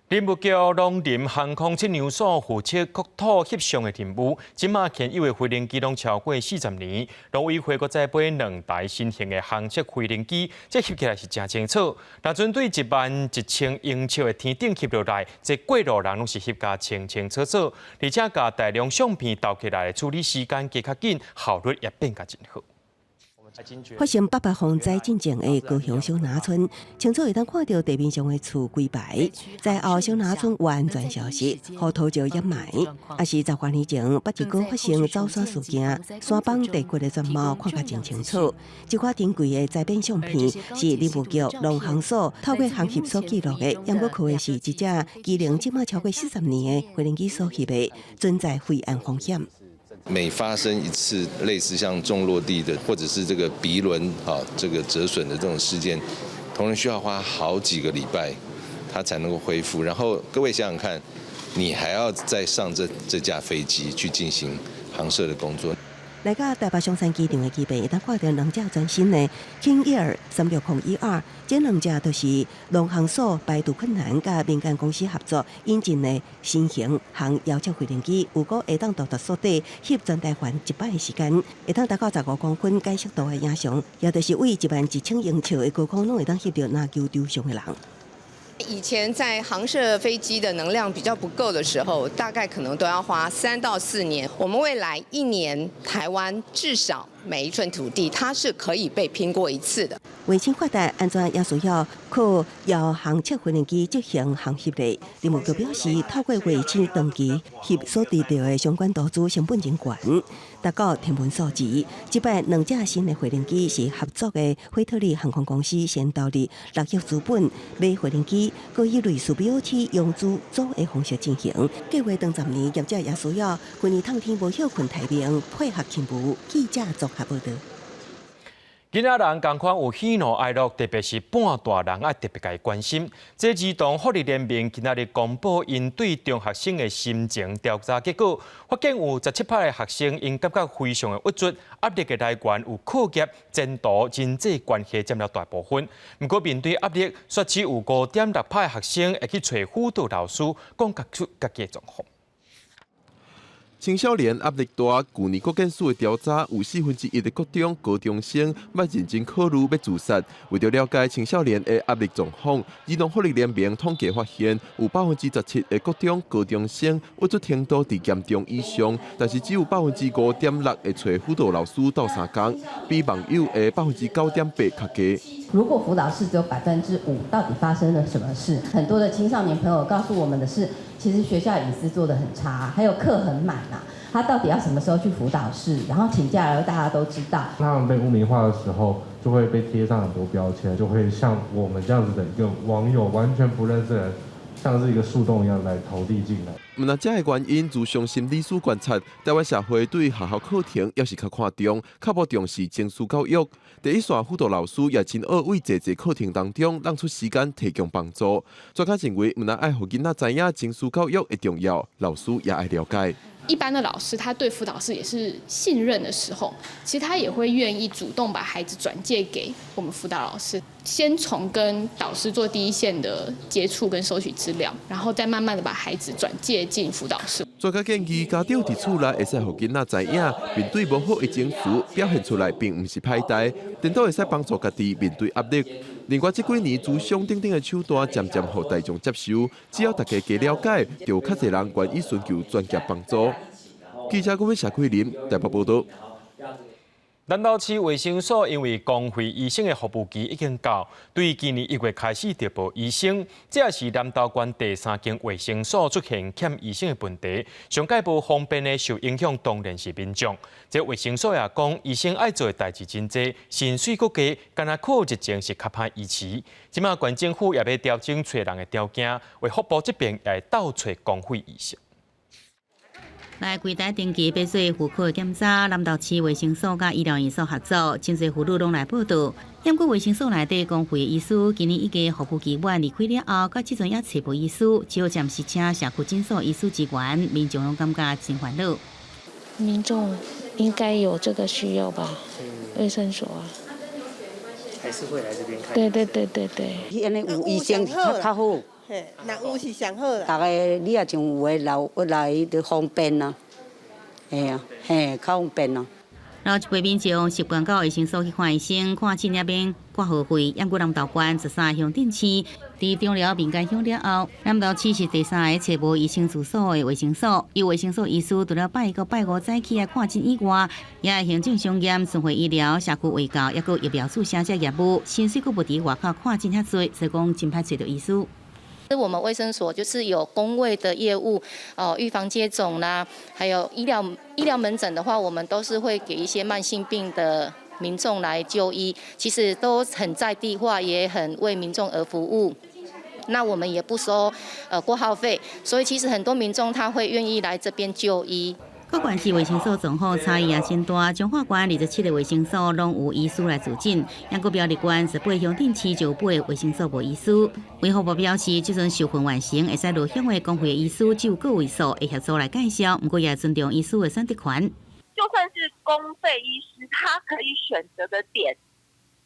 林务局农林航空测量所负责国土协商的任务，即马现有的飞行机拢超过40年，农委会搁再买2台新型的航测飞行机，这翕起来是真清楚。那针对11000英尺的天顶翕落来，这过路人拢是翕甲清清楚楚，而且甲大量相片投起来，处理时间加较紧，效率也变甲真好。发生800户灾进前的高雄小南村，清楚会当看到地面上的厝规排，在后小南村完全消失，予土石掩埋。也是10多年前，北一哥发生走山事件，山崩地骨的全貌看甲真清楚。这块珍贵的灾变相片是林务局农航所透过航翕所记录的，也搁靠的是一只机龄即马超过40年的飞行机所翕的，存在飞安风险。每发生一次类似像重落地的，或者是这个鼻轮这个折损的这种事件，同仁需要花好几个礼拜，它才能够恢复。然后各位想想看，你还要再上这架飞机去进行航摄的工作。来到台北松山机场的机坪，会当看到2架全新的 King Air 3602，这2架都是农航所排除困难，甲民间公司合作引进的新型航遥测飞行机，有个会当到达所地翕全台湾1摆的时间，会当达到15公分解析度的影像，也就是为11000英尺的高空，拢会当翕到篮球场上的人。以前在航摄飞机的能量比较不够的时候，大概可能都要花3到4年。我们未来1年，台湾至少每一寸土地它是可以被拼过一次的。卫星发达，安全也需要靠遥航测飞行机执行航翕的。林务局表示，透过卫星长期翕所得到的相关投资成本真悬，达到天文数字。这摆2架新的飞行机是合作的惠特利航空公司先投入6亿资本买飞行机，搁以类似 BOT 用资组的方式进行。计划长10年，业者也需要今年透天无休困台面配合勤务。记者综合报道。囡仔人同款有喜怒哀乐，特别是半大人爱特别该关心。这儿童福利联盟今仔日公布因对中学生的心情调查结果，发现有17%的学生因感觉非常的郁卒，压力的来源有课业、前途、人际关系占了大部分。不过面对压力，却只有5.6%的学生会去找辅导老师，讲出家己的状况。青少年压力大，去年国建署的调查有1/4的国中高中生要认真考虑要自杀。为了了解青少年的压力状况，儿童福利联盟统计发现，有17%的国中高中生抑郁程度伫严重以上，但是只有5.6%会找辅导老师斗3工，比网友的9.8%较低。如果辅导室只有5%，到底发生了什么事？很多的青少年朋友告诉我们的是，其实学校隐私做得很差，还有课很满啊。他到底要什么时候去辅导室？然后请假了，大家都知道。他们被污名化的时候，就会被贴上很多标签，就会像我们这样子的一个网友，完全不认识的人，像是一个树洞一样来投递进来。那这个原因，自从心理师观察，台湾社会对学校课程也是较看重，较无重视情绪教育。第一线辅导老师也真学为济课程当中让出时间提供帮助。专家认为，爱让囡仔知影情绪教育的重要，老师也爱了解。一般的老师，他对辅导师也是信任的时候，其实他也会愿意主动把孩子转介给我们辅导老师，先从跟导师做第一线的接触跟收取资料，然后再慢慢的把孩子转介进辅导室。专家建议家长伫厝内会使让囡仔知影，面对无好的情绪表现出来，并不是歹代，颠倒会使帮助家己面对压力。另外，这几年自上顶顶的手段渐渐互大众接受，只要大家加了解，就有较侪人愿意寻求专业帮助。记者郭社区林台北报道。南投市卫生所因为公费医生的服务期已经到，对今年1月开始调拨医生，这也是南投县第3间卫生所出现欠医生的问题。上届无方便的受影响当然是民众。这卫生所也讲，医生爱做的代志真多，薪水阁低，干那靠疫情是较歹医治。即马县政府也要调整找人的条件，为福部这边也倒找公费医生。来柜台登记要做妇科检查，南投市卫生所甲医疗院所合作，真侪妇女拢来报道。不过卫生所内底公费医师今年已经服务期满离开了后，到即阵也找无医师，只好暂时请社区诊所医师支援，民众拢感觉真烦恼。民众应该有这个需要吧？卫生所啊，还是会来这边看。对。安尼有医生较好。那有是上好啦。大家你也像有的来就方便啦，较方便咯。然后一批民众习惯到卫生所去看医生，看诊那边挂号费。不过南投县13个乡镇市，伫中寮民间乡了后，南投市是第3个找无医生住所的卫生所。有卫生所医师除了拜1到拜5早起来看诊以外，也会行政商验、顺惠医疗、社区卫教，也有疫苗注射这业务。薪水佫无伫外口看诊遐多，所以讲真歹找到医师。我们卫生所就是有公卫的业务，预防接种啦，还有医疗门诊的话，我们都是会给一些慢性病的民众来就医，其实都很在地化，也很为民众而服务。那我们也不收挂号费，所以其实很多民众他会愿意来这边就医。各县市卫生所状况差异也真大，彰化县27个卫生所拢有医师来主诊，杨国标立县18个乡镇市就有8个卫生所无医师。卫福部表示，即阵受训完成，会使落乡的公费医师只有个位数会协助来介绍，不过也尊重医师的选择权。就算是公费医师，他可以选择的点，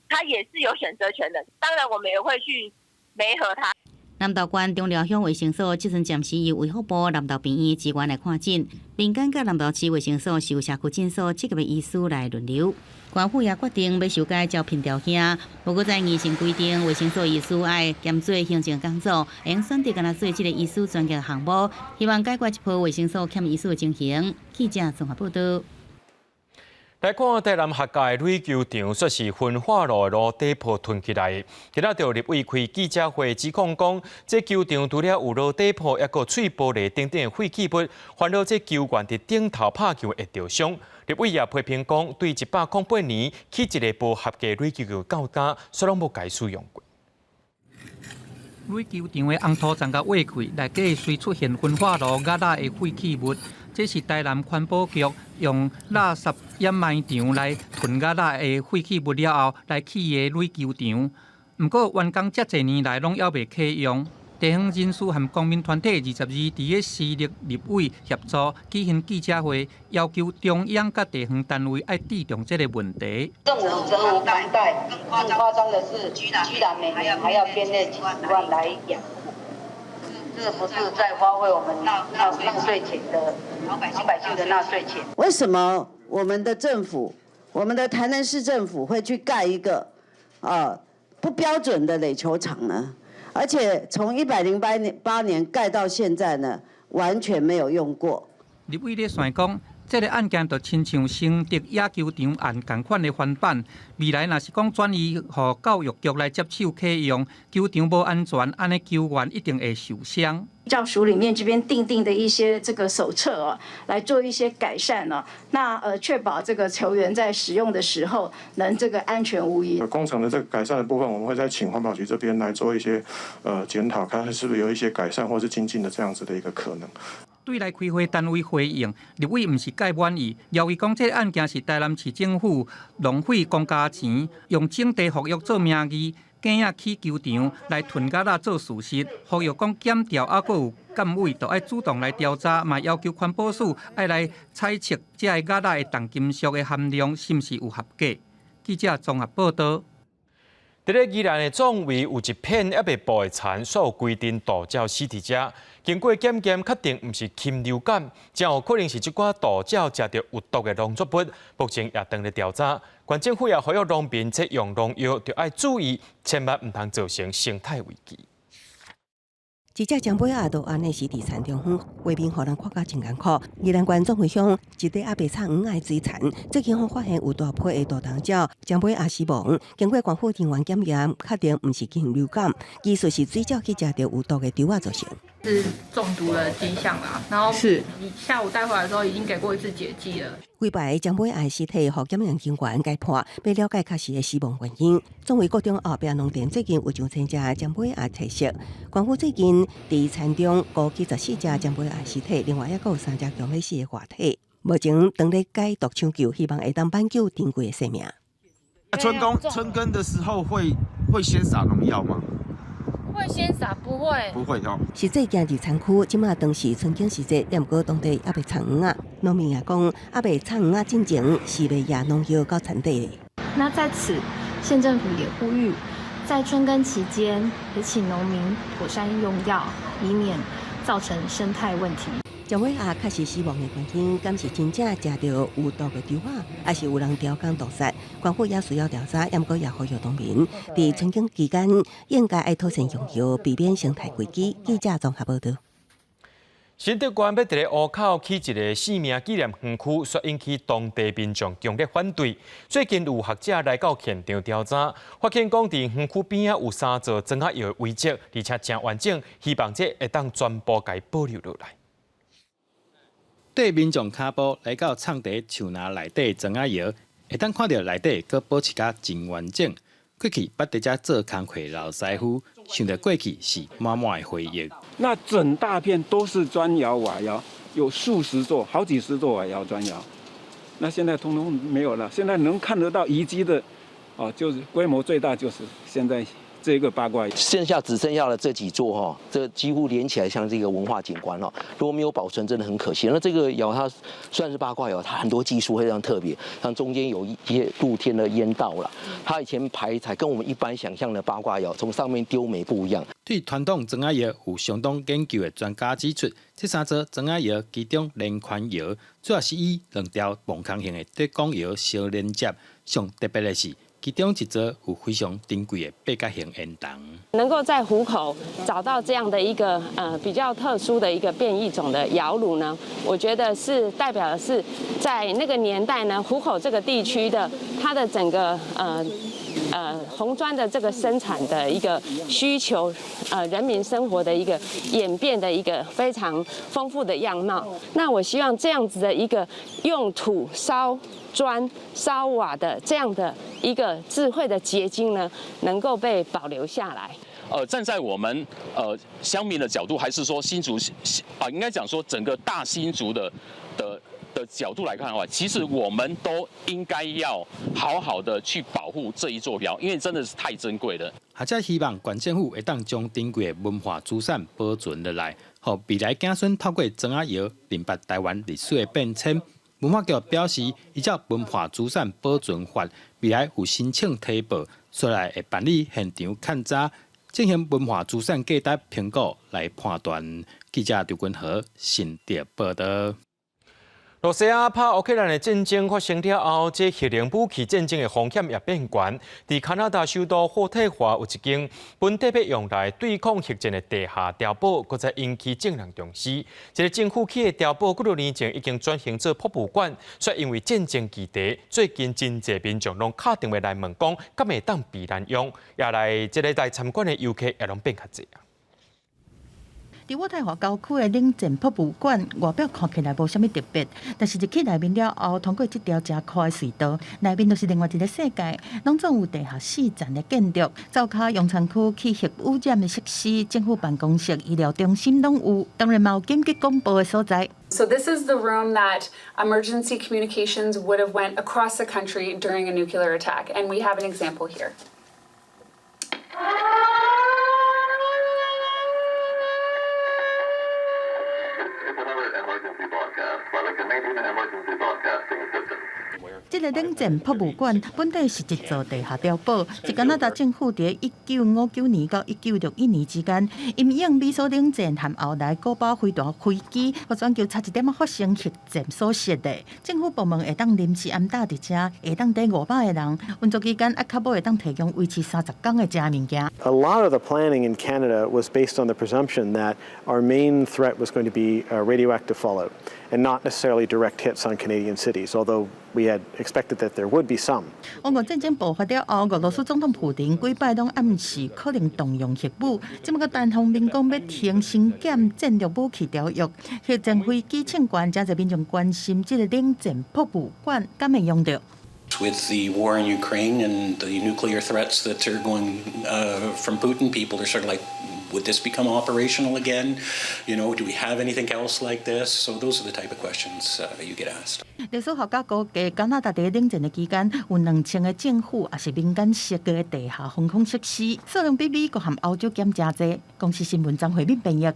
他也是有选择权的。当然，我们也会去媒合他。南投县中寮乡卫生所即阵暂时由卫福部南投病院支援来看诊，民间甲南投市卫生所是由社区诊所7个医师来轮流。县府也决定要修改招聘条件，不过在议程规定，卫生所医师爱兼做行政工作，会用选择干那做这个医师专业项目，希望解决一波卫生所欠医师的情形。记者综合报道。来看台南客家的旅球场，说是焚化炉的炉底泡囤起来的。今仔就立委开记者会指控讲，这球场除了有炉底泡，也有碎玻璃等等的废弃物，烦恼这球员伫顶头拍球会受伤。立委也批评讲，对108年起一个无合格旅球场到家，所拢无该使用过。旅球场的红土层甲挖开，内底虽出现焚化炉压力的废弃物，这是台南环保局用垃圾掩埋场来囤压力的废弃物了后来起的旅球场。不过，完工这侪年来拢还未启用。地方人士和公民团体22伫个私立立委协助举行记者会，要求中央甲地方单位爱注重这个问题。政府责无旁贷，更夸张的是，居然每年还要编列几十万来养护。这不是在花费我们纳税钱的老百姓的纳税钱。为什么我们的政府，我们的台南市政府会去盖一个不标准的垒球场呢？而且从108年盖到现在呢，完全没有用过。立委咧想讲，这个案件就亲像承德野球场案同款的翻版。未来若是讲转移予教育局来接手启用，球场无安全，安尼球员一定会受伤。教署里面这边定的一些这个手册来做一些改善那确保这个球员在使用的时候能这个安全无虞。工程的这个改善的部分，我们会再请环保局这边来做一些检讨，看看是不是有一些改善或是精进的这样子的一个可能。对来开会单位回应，立委唔是介满意，认为讲这案件是台南市政府浪费公家钱，用整地合约做名义，建啊起球场来囤疙瘩做事实，呼吁讲检调啊，阁有监委都要主动来调查，嘛要求环保署要来猜测这个疙瘩的重金属的含量是毋是有合格。记者综合报道。伫咧宜兰的总位有一片还未捕的田，所有规定大鸟死伫遮。经过检验，确定毋是禽流感，真有可能是即寡大鸟食到有毒的农作物。目前也当咧调查，县政府也呼吁农民在用农药就要注意，千万毋通造成生态危机。一只江尾鸭都安尼死伫田中央，画面互人看甲真艰苦。宜兰县总会乡一块阿白菜黄的水田，最近发现有大批的大虫鸟，江尾鸭死亡。经过关府人员检验，确定毋是禽流感，技术是水鸟去食到有毒的虫仔造成。是中毒的迹象啦，然后是下午带回来的时候已经给过一次解剂了。几排江尾鸭的尸体，互检验人员解剖，要了解确实的死亡原因。作为各种后壁农田最近有上千只江尾鸭退色，官府最近伫田中估计14只江尾鸭尸体，另外还有3只强烈死的活体。目前当咧解毒抢救，希望会当挽救珍贵的生命。春耕的时候会先撒农药吗？会先撒不会，不会哦。实际行入田区，即马当时春耕时节，也毋过当地还未产黄啊。农民也讲，还未产黄啊，进前是未压农药到田地的。那在此，县政府也呼吁，在春耕期间，也请农民妥善用药，以免造成生态问题。江尾鸭确实死亡的原因，敢是真正食到有毒的虫仔，还是有人调工毒杀？官府也需要调查，也毋过也呼吁农民，伫春耕期间应该爱妥善用药，避免生态危机。记者综合报道。新竹县要伫咧湖口起一个生命纪念园区，却引起当地民众强烈反对。最近有学者来到现场调查，发现讲伫园区边啊有3座庄仔窑的遗迹，而且真完整，希望这会当全部甲伊保留落来。缀民众脚步来到藏伫树林内底庄仔窑，会当看到内底阁保持甲真完整。过去捌伫遮做工课老师傅，想到过去是满满的回忆。那整大片都是砖窑瓦窑，有数十座、好几十座瓦窑砖窑。那现在通通没有了，现在能看得到遗迹的，就是规模最大就是现在这个八卦，只剩下了这几座这几乎连起来像这个文化景观如果没有保存，真的很可惜。那这个窑它算是八卦窑，它很多技术非常特别，像中间有一些露天的烟道啦，它以前排材跟我们一般想象的八卦窑从上面丢煤不一样。对传统庄仔窑有相当研究的专家指出，这3座庄仔窑其中连环窑主要是以2条棒空形的铁管窑相连接，上特别的是。其中一座有非常珍贵的八角形烟筒，能够在湖口找到这样的一个比较特殊的一个变异种的窑炉呢，我觉得是代表的是在那个年代呢，湖口这个地区的它的整个红砖的这个生产的一个需求，人民生活的一个演变的一个非常丰富的样貌。那我希望这样子的一个用土烧砖烧瓦的这样的一个智慧的结晶呢，能够被保留下来。站在我们乡民的角度，还是说新竹应该讲说整个大新竹的角度来看的话，其实我们都应该要好好的去保护这一座窑，因为真的是太珍贵了。学者希望县政府会当将珍贵的文化资产保存落来，让未来子孙透过庄仔窑明白台湾历史的变迁。文化局表示，依照文化资产保存法，未来有申请提报，出来会办理现场勘查，进行文化资产价值评估来判断。记者刘君和新店报道。罗西亚拍乌克兰的战争发生了后，这核能武器战争的风险也变悬。在加拿大首都渥太华有一间本特别用来对抗核战的地下碉堡，搁在引起众人重视。这个政府起的碉堡，几多年前已经转型做博物馆，却因为战争议题，最近真侪民众拢敲电话来问讲，敢会当避难用？也来这个来参观的游客也拢变较侪。伫渥太华郊区的冷战博物馆，外表看起来无啥物特别，但是入去内面了后，通过这条真宽的隧道，内面就是另外一个世界，拢总有地下4层的建筑，灶骹用餐区去核污染的设施、政府办公室、医疗中心拢有，当然嘛有紧急广播的所在。So this is the room that emergency communications would have went across the country during a nuclear attack, and we have an example here. emergency broadcasting system. 这个冷战博物馆本底是一座地下碉堡，是加拿大政府在1959年到1961年之间，因应美苏冷战和后来古巴飞弹飞机和全球差一点发生核战所设的。政府部门会当临时安搭伫遮，会当第500个人，运作期间啊，较无会当提供维持30天的食物件。A lot of the planning in Canada was based on the presumption that our main threat was going to be radioactive fallout, and not necessarily direct hits on Canadian cities, although we had expected that there would be some. 俄乌战争爆发了后，俄罗斯总统普京几摆拢暗示可能动用核武，即么个单方面讲要停新减战略武器条约，核战飞机庆关，真侪民众关心这个冷战博物馆敢会用到。With the war in Ukraine and the nuclear threats that are going from Putin, people are sort of like, would this become operational again? You know, do we have anything else like this? So those are the type of questions you get asked. 历史学家估计，加拿大在冷战的期间，有2000个政府也是民间设计的地下防空设施，数量比美国和欧洲减真多。公司新闻张惠敏编译。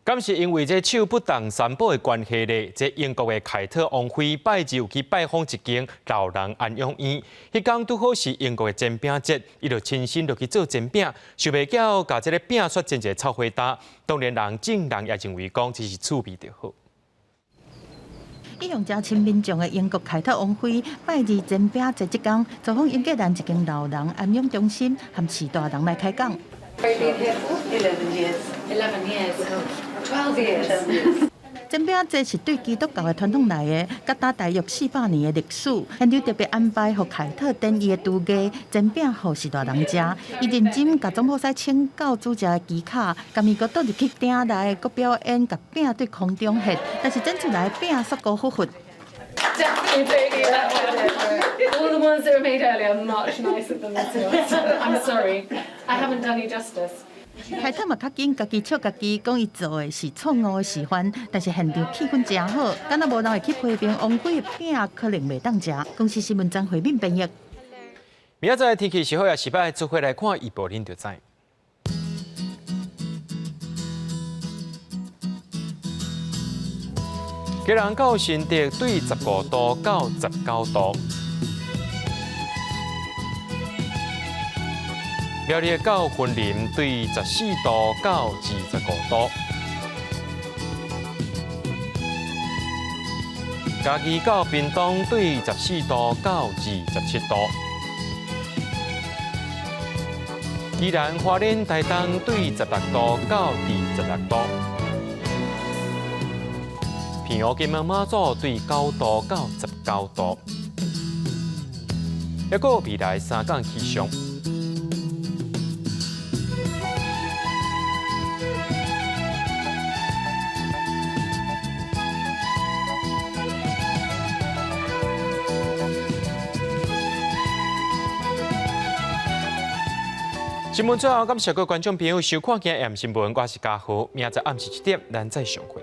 敢是因为这手不当三宝的关系咧？这英国的凯特王妃拜日有去拜访一间老人安养院，迄天拄好是英国的煎饼节，伊就亲身落去做煎饼，想袂到甲这个饼刷真侪臭火搭，当然人竟人也认为讲这是趣味就好。伊用真亲民众的英国凯特王妃拜日煎饼节即天，走访英格兰一间老人安养中心，和士大人来开讲。煎饼节是对基督教的传统来的，甲打大约400年的历史。现场特别安排予凯特等伊的厨艺煎饼，予士大人食。伊认真甲总铺师请教煮食的技巧，甲面搁倒入去鼎内，搁表演甲饼对空中核，但是蒸出来的饼缩高复复。Definitely that one. All the ones that were made earlier are much nicer than this one. I'm sorry, I haven't done you justice. 凯特嘛较紧，家己笑家己，讲伊做的是错误的示范，但是现场气氛真好，敢若无人会去批评王妃的饼可能袂当食。公司新闻张惠敏编译。明仔载天气是好也是歹，做伙来看预报，恁就知。基隆到新竹对15度到19度。苗栗到云林对14度到25度，嘉义到屏东对14度到27度，宜兰花莲台东对16度到26度，平湖金门马祖对9度到19度，还有未来3天气象。新闻最后，感谢各位观众朋友收看今日新闻，我是嘉豪，明仔载暗时7点咱再相会。